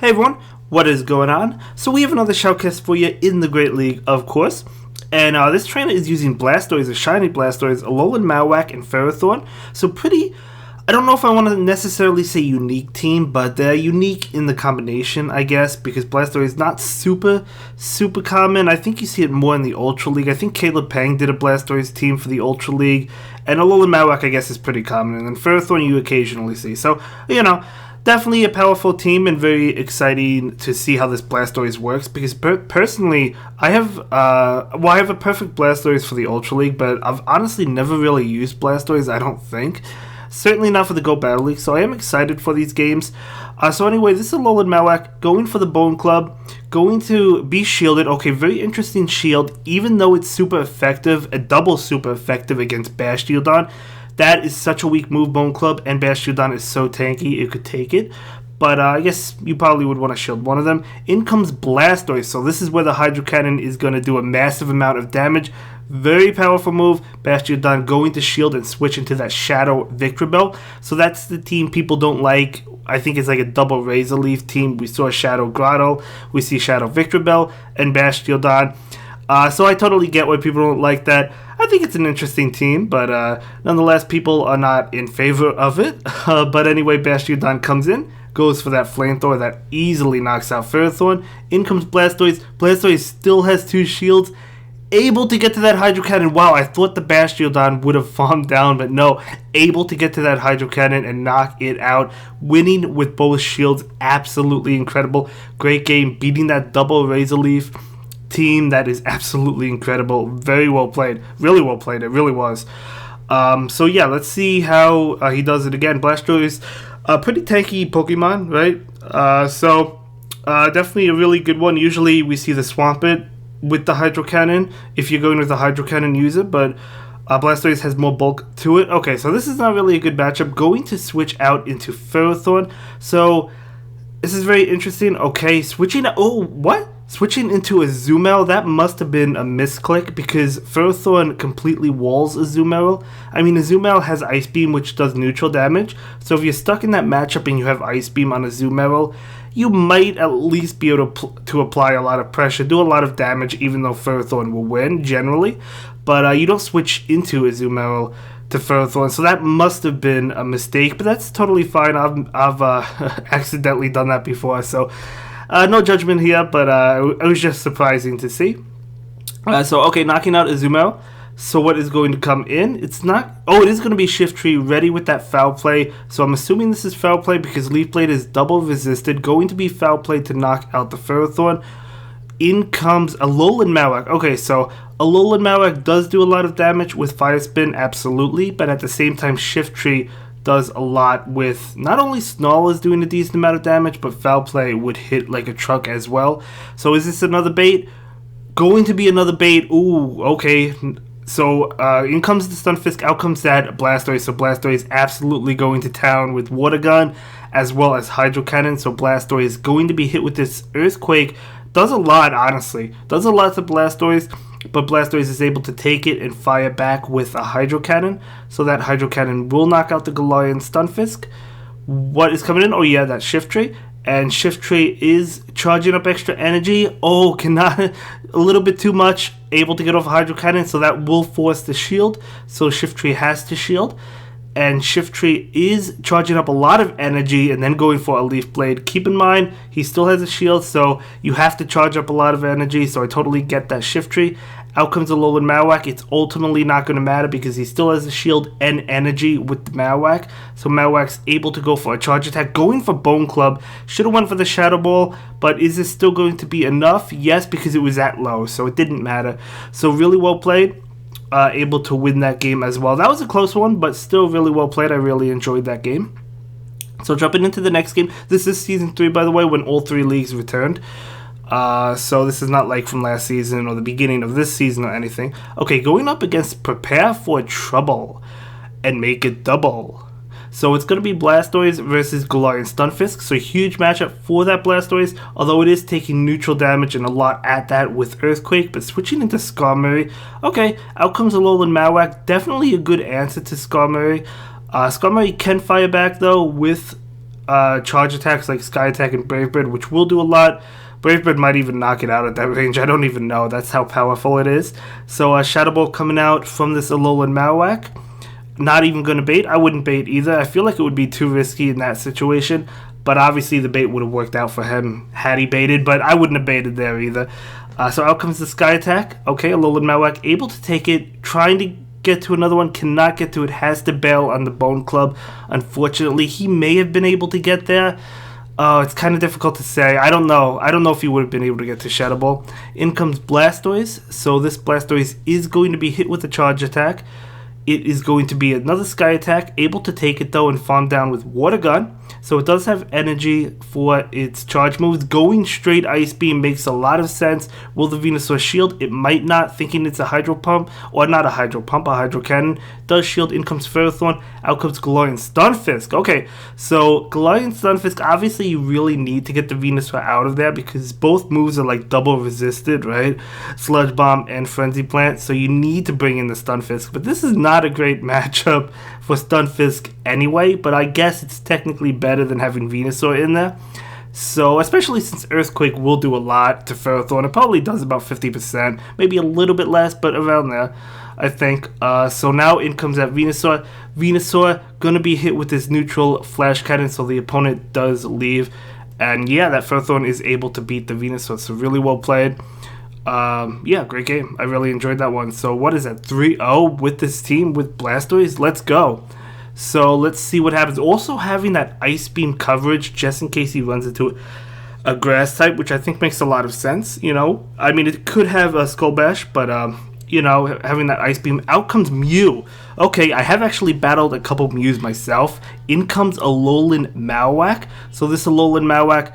Hey everyone, what is going on? So we have another shoutcast for you in the Great League, of course. And this trainer is using Blastoise, a shiny Blastoise, Alolan Marowak, and Ferrothorn. So pretty, I don't know if I want to necessarily say unique team, but they're unique in the combination, I guess, because Blastoise is not super common. I think you see it more in the Ultra League. I think Caleb Pang did a Blastoise team for the Ultra League. And Alolan Marowak, I guess, is pretty common. And then Ferrothorn you occasionally see. So, definitely a powerful team and very exciting to see how this Blastoise works, because personally I have a perfect Blastoise for the Ultra League, but I've honestly never really used Blastoise, I don't think. Certainly not for the Go Battle League, so I am excited for these games. So anyway, this is Alolan Marowak going for the Bone Club, going to be shielded. Okay, very interesting shield, even though it's super effective, a double super effective against Bastiodon. That is such a weak move, Bone Club, and Bastiodon is so tanky it could take it. But I guess you probably would want to shield one of them. In comes Blastoise, so this is where the Hydro Cannon is going to do a massive amount of damage. Very powerful move. Bastiodon going to shield and switch into that Shadow Victreebel. So that's the team people don't like. I think it's like a double Razor Leaf team. We saw Shadow Grotto, we see Shadow Victreebel, and Bastiodon. So I totally get why people don't like that. I think it's an interesting team, but nonetheless, people are not in favor of it. But anyway, Bastiodon comes in, goes for that Flamethrower that easily knocks out Ferrothorn. In comes Blastoise. Blastoise still has 2 shields, able to get to that Hydro Cannon. Wow, I thought the Bastiodon would have fallen down, but no, able to get to that Hydro Cannon and knock it out. Winning with both shields, absolutely incredible. Great game, beating that double Razor Leaf team. That is absolutely incredible. Very well played. Really well played. It really was. So yeah, let's see how he does it again. Blastoise, a pretty tanky Pokemon, right? So definitely a really good one. Usually we see the Swampert with the Hydro Cannon. If you're going with the Hydro Cannon, use it, but Blastoise has more bulk to it. Okay, so this is not really a good matchup. Going to switch out into Ferrothorn. So this is very interesting. Okay, switching into a Azumarill, that must have been a misclick, because Ferrothorn completely walls Azumarill. I mean, Azumarill has Ice Beam, which does neutral damage, so if you're stuck in that matchup and you have Ice Beam on Azumarill, you might at least be able to apply a lot of pressure, do a lot of damage, even though Ferrothorn will win, generally. But you don't switch into Azumarill to Ferrothorn, so that must have been a mistake, but that's totally fine. I've accidentally done that before, so no judgment here, but it was just surprising to see. So, okay, knocking out Azumarill. So what is going to come in? It's not... Oh, it is going to be Shiftry ready with that Foul Play. So I'm assuming this is Foul Play because Leaf Blade is double resisted. Going to be Foul Play to knock out the Ferrothorn. In comes Alolan Marowak. Okay, so Alolan Marowak does do a lot of damage with Fire Spin, absolutely. But at the same time, Shiftry does a lot with... Not only Snarl is doing a decent amount of damage, but Foul Play would hit like a truck as well. So is this another bait? Going to be another bait. Ooh, okay. So in comes the Stunfisk, out comes that Blastoise. So Blastoise absolutely going to town with Water Gun as well as Hydro Cannon. So Blastoise is going to be hit with this Earthquake. Does a lot, honestly. Does a lot to Blastoise, but Blastoise is able to take it and fire back with a Hydro Cannon. So that Hydro Cannon will knock out the Galarian Stunfisk. What is coming in? Oh yeah, that Shiftry. And Shiftry is charging up extra energy. Oh, cannot... A little bit too much. Able to get off a Hydro Cannon, so that will force the shield. So Shiftry has to shield. And Shiftry is charging up a lot of energy and then going for a Leaf Blade. Keep in mind, he still has a shield, so you have to charge up a lot of energy. So I totally get that Shiftry. Out comes Alolan Marowak. It's ultimately not going to matter because he still has a shield and energy with the Marowak. So Marowak's able to go for a charge attack. Going for Bone Club. Should have went for the Shadow Ball, but is this still going to be enough? Yes, because it was that low, so it didn't matter. So really well played. Able to win that game as well. That was a close one, but still really well played. I really enjoyed that game. So jumping into the next game. This is Season 3, by the way, when all 3 leagues returned. So this is not like from last season or the beginning of this season or anything. Okay, going up against Prepare for Trouble and Make It Double. So it's going to be Blastoise versus Galarian Stunfisk. So huge matchup for that Blastoise, although it is taking neutral damage and a lot at that with Earthquake. But switching into Skarmory. Okay, out comes Alolan Marowak. Definitely a good answer to Skarmory. Skarmory can fire back though with charge attacks like Sky Attack and Brave Bird, which will do a lot. Brave Bird might even knock it out at that range. I don't even know. That's how powerful it is. So Shadow Ball coming out from this Alolan Marowak. Not even going to bait. I wouldn't bait either. I feel like it would be too risky in that situation. But obviously the bait would have worked out for him had he baited. But I wouldn't have baited there either. So out comes the Sky Attack. Okay, Alolan Marowak able to take it. Trying to get to another one. Cannot get to it. Has to bail on the Bone Club. Unfortunately, he may have been able to get there. It's kind of difficult to say. I don't know. I don't know if he would have been able to get to Shadow Ball. In comes Blastoise. So this Blastoise is going to be hit with a charge attack. It is going to be another Sky Attack, able to take it though and farm down with Water Gun. So it does have energy for its charge moves. Going straight Ice Beam makes a lot of sense. Will the Venusaur shield? It might not, thinking it's a Hydro Pump. Or not a Hydro Pump, a Hydro Cannon. Does shield. In comes Ferrothorn. Out comes Galarian Stunfisk. Okay, so Galarian Stunfisk, obviously you really need to get the Venusaur out of there because both moves are like double resisted, right? Sludge Bomb and Frenzy Plant. So you need to bring in the Stunfisk. But this is not a great matchup for Stunfisk anyway, but I guess it's technically better than having Venusaur in there. So, especially since Earthquake will do a lot to Ferrothorn. It probably does about 50%, maybe a little bit less, but around there, I think. So now in comes that Venusaur. Venusaur gonna be hit with this neutral Flash Cannon, so the opponent does leave. And yeah, that Ferrothorn is able to beat the Venusaur, so really well played. Yeah, great game. I really enjoyed that one. So what is that, 3-0 with this team with Blastoise? Let's go. So let's see what happens. Also having that Ice Beam coverage just in case he runs into a Grass type, which I think makes a lot of sense, you know. I mean, it could have a Skull Bash, but, you know, having that Ice Beam. Out comes Mew. Okay, I have actually battled a couple Mews myself. In comes Alolan Marowak. So this Alolan Marowak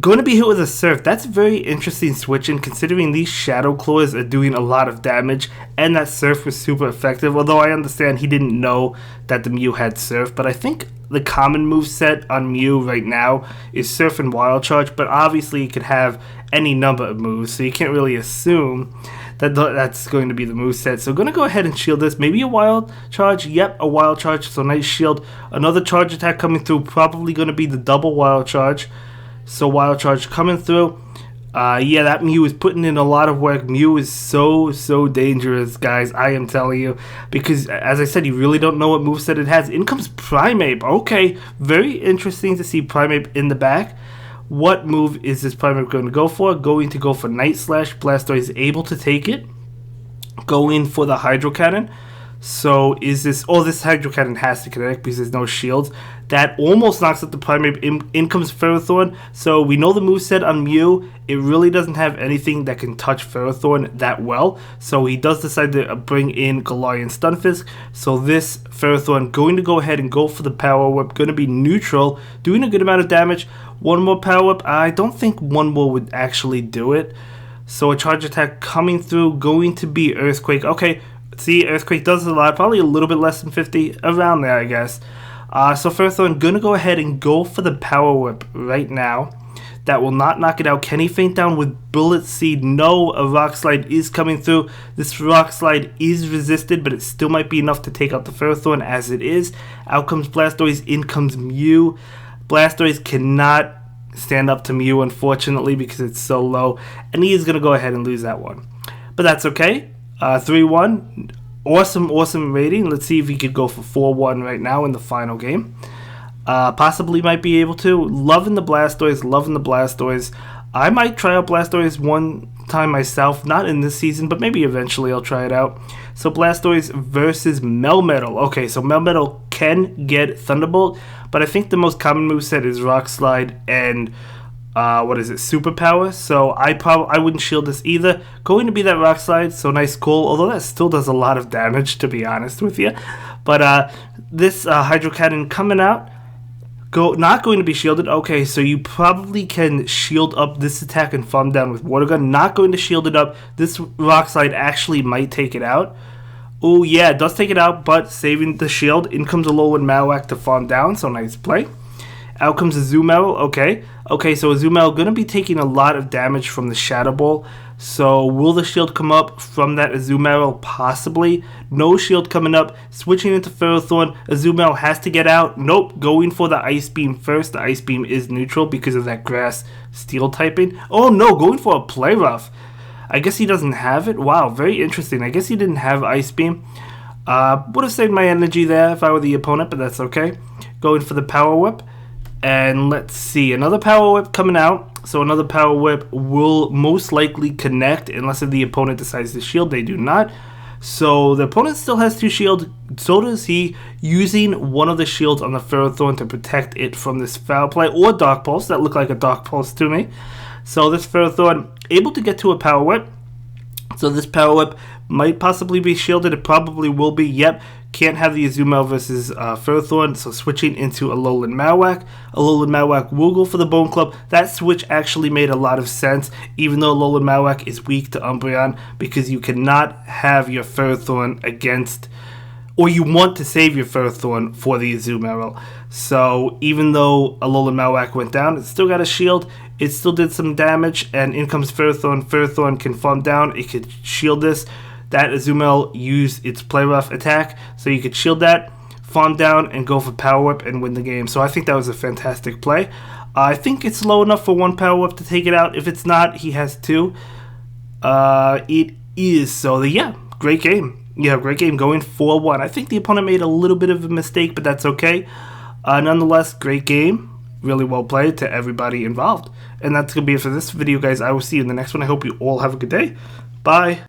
going to be hit with a Surf. That's very interesting switching considering these Shadow Claws are doing a lot of damage and that Surf was super effective, although I understand he didn't know that the Mew had Surf. But I think the common move set on Mew right now is Surf and Wild Charge, but obviously it could have any number of moves, so you can't really assume that that's going to be the move set. So going to go ahead and shield this. Maybe a Wild Charge. Yep, a Wild Charge, so nice shield. Another Charge Attack coming through, probably going to be the double Wild Charge. So Wild Charge coming through. Yeah, that Mew is putting in a lot of work. Mew is so dangerous, guys. I am telling you. Because, as I said, you really don't know what moveset it has. In comes Primeape. Okay, very interesting to see Primeape in the back. What move is this Primeape going to go for? Going to go for Night Slash. Blastoise is able to take it. Going for the Hydro Cannon. So is this... Oh, this Hydro Cannon has to connect because there's no shields. That almost knocks out the Primeape. In comes Ferrothorn. So we know the moveset on Mew. It really doesn't have anything that can touch Ferrothorn that well. So he does decide to bring in Galarian Stunfisk. So this Ferrothorn going to go ahead and go for the Power Whip. Going to be neutral. Doing a good amount of damage. One more Power Whip. I don't think one more would actually do it. So a Charge Attack coming through. Going to be Earthquake. Okay. See, Earthquake does a lot, probably a little bit less than 50, around there, I guess. So Ferrothorn going to go ahead and go for the Power Whip right now. That will not knock it out. Can he faint down with Bullet Seed? No, a Rock Slide is coming through. This Rock Slide is resisted, but it still might be enough to take out the Ferrothorn as it is. Out comes Blastoise, in comes Mew. Blastoise cannot stand up to Mew, unfortunately, because it's so low. And he is going to go ahead and lose that one. But that's okay. 3-1. Awesome rating. Let's see if he could go for 4-1 right now in the final game. Possibly might be able to. Loving the Blastoise. I might try out Blastoise one time myself. Not in this season, but maybe eventually I'll try it out. So Blastoise versus Melmetal. Okay, so Melmetal can get Thunderbolt, but I think the most common moveset is Rock Slide and... what is it, Superpower. So I wouldn't shield this either. Going to be that Rock Slide, so nice cool, although that still does a lot of damage, to be honest with you. But this Hydro Cannon coming out, not going to be shielded. Okay, so you probably can shield up this attack and farm down with Water Gun. Not going to shield it up. This Rock Slide actually might take it out. Oh yeah, it does take it out, but saving the shield. In comes Alolan Marowak to farm down, so nice play. Out comes a Zoom Arrow. Okay. Okay, so a Zoom Arrow going to be taking a lot of damage from the Shadow Ball. So will the shield come up from that Azumarill? Possibly. No shield coming up. Switching into Ferrothorn. Azumarill has to get out. Nope. Going for the Ice Beam first. The Ice Beam is neutral because of that Grass Steel typing. Oh no, going for a Play Rough. I guess he doesn't have it. Wow, very interesting. I guess he didn't have Ice Beam. Would have saved my energy there if I were the opponent, but that's okay. Going for the Power Whip. And let's see, another Power Whip coming out. So another Power Whip will most likely connect unless if the opponent decides to shield. They do not. So the opponent still has 2 shields. So does he, using one of the shields on the Ferrothorn to protect it from this Foul Play or Dark Pulse. That looked like a Dark Pulse to me. So this Ferrothorn able to get to a Power Whip. So this Power Whip might possibly be shielded. It probably will be. Yep. Can't have the Azumarill versus Ferrothorn. So switching into Alolan Marowak. Alolan Marowak will go for the Bone Club. That switch actually made a lot of sense. Even though Alolan Marowak is weak to Umbreon. Because you cannot have your Ferrothorn against... Or you want to save your Ferrothorn for the Azumarill. So even though Alolan Marowak went down, it still got a shield. It still did some damage. And in comes Ferrothorn. Ferrothorn can farm down. It could shield this. That Azumarill used its Play Rough attack. So you could shield that, farm down, and go for Power Whip and win the game. So I think that was a fantastic play. I think it's low enough for 1 Power Whip to take it out. If it's not, he has 2. It is. So yeah, great game. Yeah, great game going 4-1. I think the opponent made a little bit of a mistake, but that's okay. Nonetheless, great game. Really well played to everybody involved. And that's going to be it for this video, guys. I will see you in the next one. I hope you all have a good day. Bye.